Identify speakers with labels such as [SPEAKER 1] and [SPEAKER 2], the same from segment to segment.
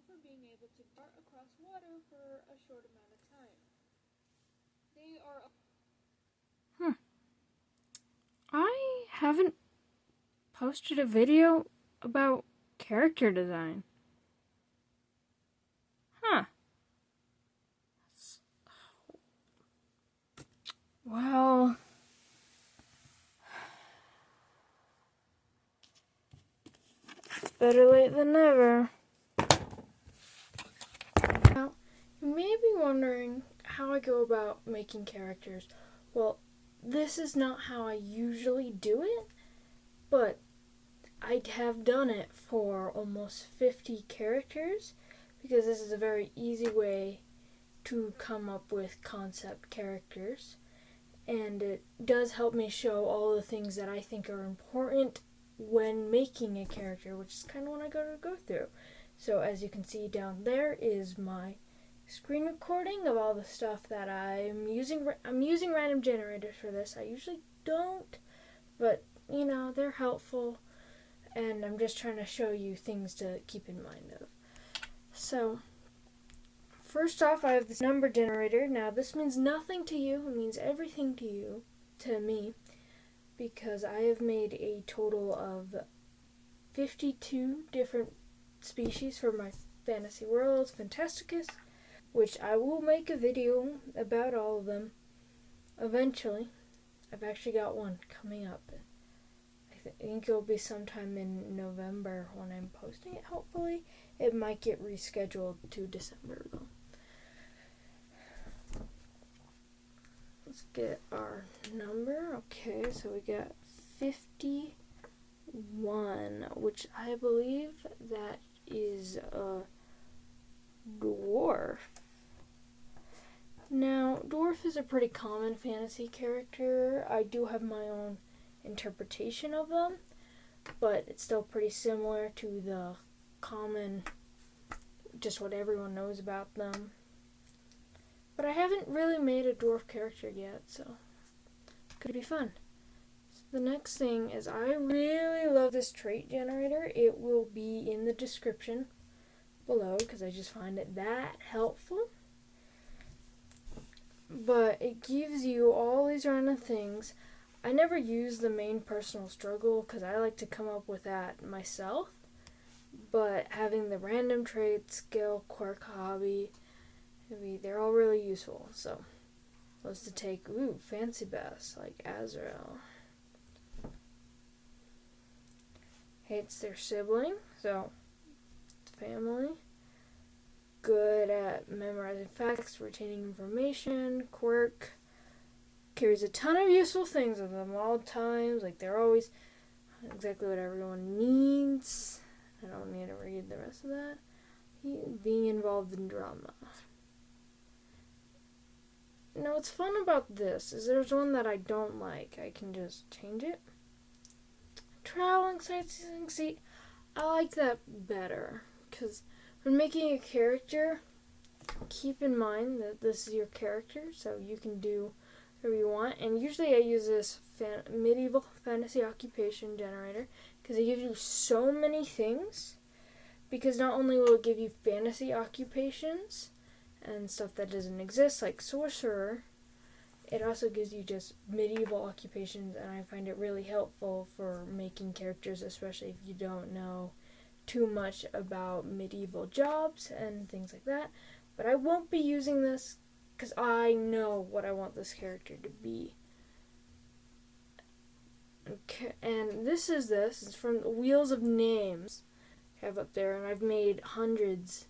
[SPEAKER 1] for being able to dart across water for a short amount of time. They are...
[SPEAKER 2] I haven't posted a video about character design. Well, better late than never. Now, you may be wondering how I go about making characters. Well, this is not how I usually do it, but I have done it for almost 50 characters because this is a very easy way to come up with concept characters, and it does help me show all the things that I think are important when making a character, which is kind of what I go through. So as you can see down there is my screen recording of all the stuff that I'm using. I'm using random generators for this. I usually don't, but you know, they're helpful, and I'm just trying to show you things to keep in mind of. So first off, I have this number generator. Now this means nothing to you, it means everything to you, to me, because I have made a total of 52 different species for my Fantasy Worlds Fantasticus, which I will make a video about all of them eventually. I've actually got one coming up. I think it'll be sometime in November when I'm posting it, hopefully. It might get rescheduled to December though. Let's get our number. Okay, so we got 51, which I believe that is a dwarf. Now, dwarf is a pretty common fantasy character. I do have my own interpretation of them, but it's still pretty similar to the common, just what everyone knows about them. But I haven't really made a dwarf character yet, so it could be fun. So the next thing is, I really love this trait generator. It will be in the description below because I just find it that helpful. But it gives you all these random things. I never use the main personal struggle because I like to come up with that myself. But having the random traits, skill, quirk, hobby, they're all really useful. So let's take fancy bass like Azrael. Hates their sibling, so family. Good at memorizing facts, retaining information, quirk. Carries a ton of useful things with them all times. Like, they're always exactly what everyone needs. I don't need to read the rest of that. Being involved in drama. Now, what's fun about this is there's one that I don't like. I can just change it. Traveling, sightseeing. See, I like that better because when making a character, keep in mind that this is your character, so you can do whatever you want. And usually I use this medieval fantasy occupation generator because it gives you so many things. Because not only will it give you fantasy occupations and stuff that doesn't exist, like sorcerer, it also gives you just medieval occupations, and I find it really helpful for making characters, especially if you don't know too much about medieval jobs and things like that. But I won't be using this because I know what I want this character to be. Okay, and this is from the Wheels of Names I have up there, and I've made hundreds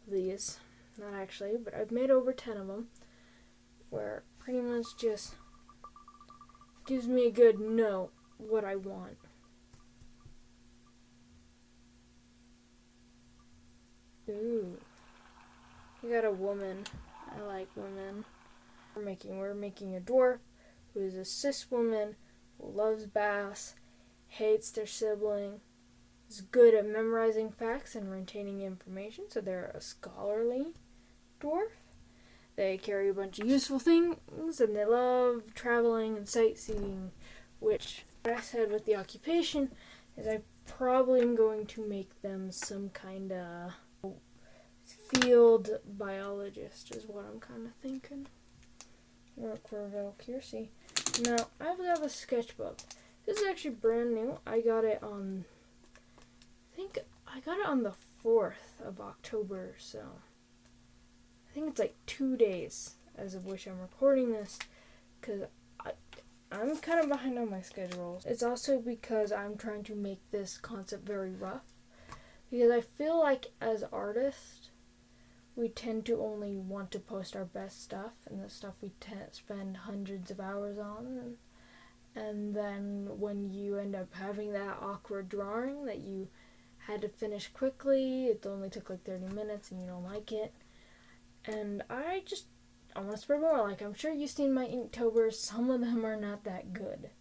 [SPEAKER 2] of these. Not actually, but I've made over 10 of them, where pretty much just gives me a good know what I want. Ooh, we got a woman. I like women. We're making a dwarf who is a cis woman who loves bass, hates their sibling, is good at memorizing facts and retaining information, so they're a scholarly dwarf. They carry a bunch of useful things, and they love traveling and sightseeing, which, what I said with the occupation, is I probably am going to make them some kind of field biologist is what I'm kind of thinking. Work for Valkyrsi. Now, I have a sketchbook. This is actually brand new. I got it on, I think I got it on the 4th of October, so I think it's like 2 days as of which I'm recording this, because I'm kind of behind on my schedules. It's also because I'm trying to make this concept very rough, because I feel like as artists, we tend to only want to post our best stuff and the stuff we spend hundreds of hours on. And then when you end up having that awkward drawing that you had to finish quickly, it only took like 30 minutes and you don't like it. And I want to spread more. Like, I'm sure you've seen my Inktober. Some of them are not that good.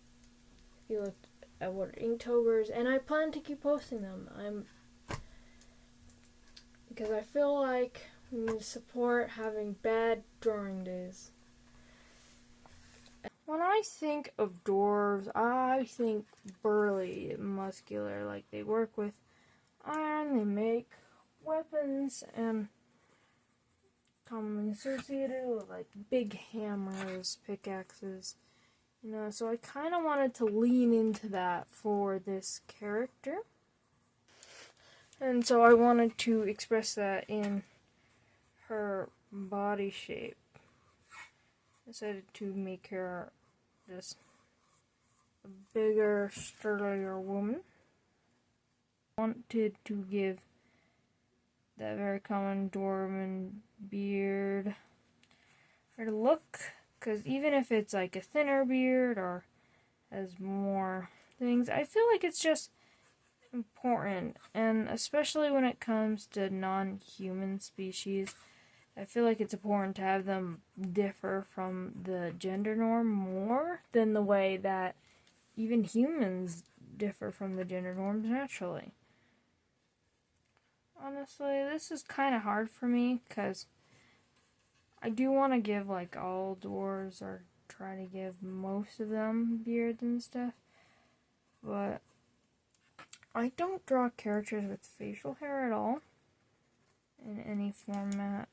[SPEAKER 2] If you look at what Inktobers, and I plan to keep posting them. Because I feel like we need to support having bad drawing days. When I think of dwarves, I think burly, muscular, like they work with iron, they make weapons, and commonly associated with like big hammers, pickaxes, so I kind of wanted to lean into that for this character. And so I wanted to express that in her body shape. I decided to make her this bigger, sturdier woman. I wanted to give that very common dwarven beard her look, because even if it's like a thinner beard or has more things, I feel like it's just important, and especially when it comes to non-human species, I feel like it's important to have them differ from the gender norm more than the way that even humans differ from the gender norms naturally. Honestly, this is kind of hard for me because I do want to give like all dwarves, or try to give most of them, beards and stuff, but I don't draw characters with facial hair at all in any format.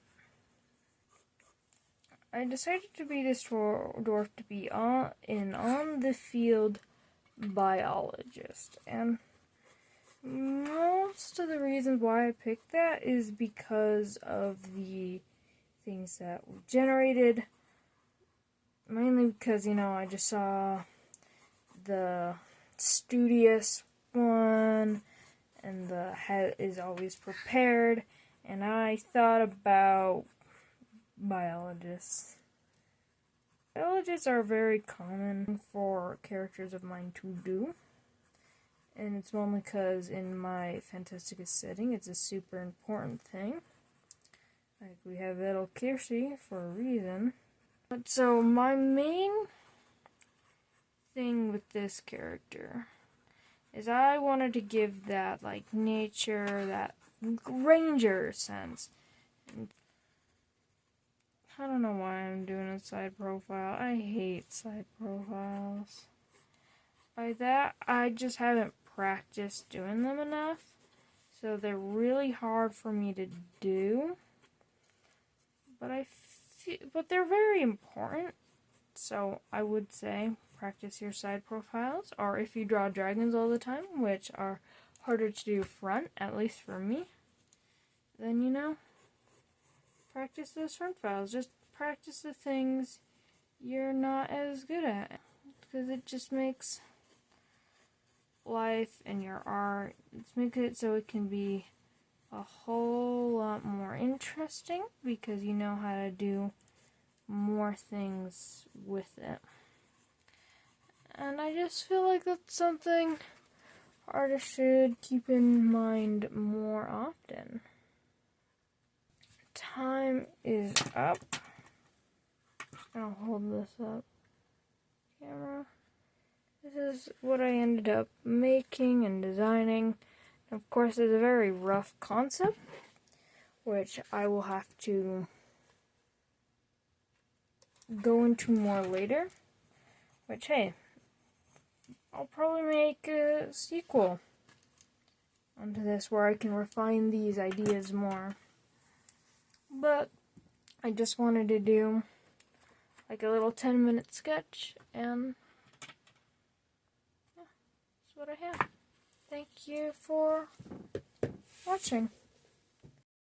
[SPEAKER 2] I decided to be this dwarf to be on the field biologist, and most of the reasons why I picked that is because of the things that we generated. Mainly because, I just saw the studious one, and the head is always prepared, and I thought about biologists. Biologists are very common for characters of mine to do, and it's only because in my Fantastica setting it's a super important thing. Like, we have Valkyrsi for a reason. But so my main thing with this character is I wanted to give that like nature, that ranger sense. And I don't know why I'm doing a side profile. I hate side profiles. By that, I just haven't practiced doing them enough, so they're really hard for me to do. But they're very important, so I would say practice your side profiles, or if you draw dragons all the time, which are harder to do front, at least for me, then, practice those front files. Just practice the things you're not as good at, because it just makes life and your art, let's make it so it can be a whole lot more interesting, because you know how to do more things with it. And I just feel like that's something artists should keep in mind more often. Time is up. I'll hold this up. Camera. This is what I ended up making and designing. Of course, it's a very rough concept, which I will have to go into more later. Which, hey, I'll probably make a sequel onto this where I can refine these ideas more. but I just wanted to do like a little 10-minute sketch, and yeah, that's what I have. Thank you for watching.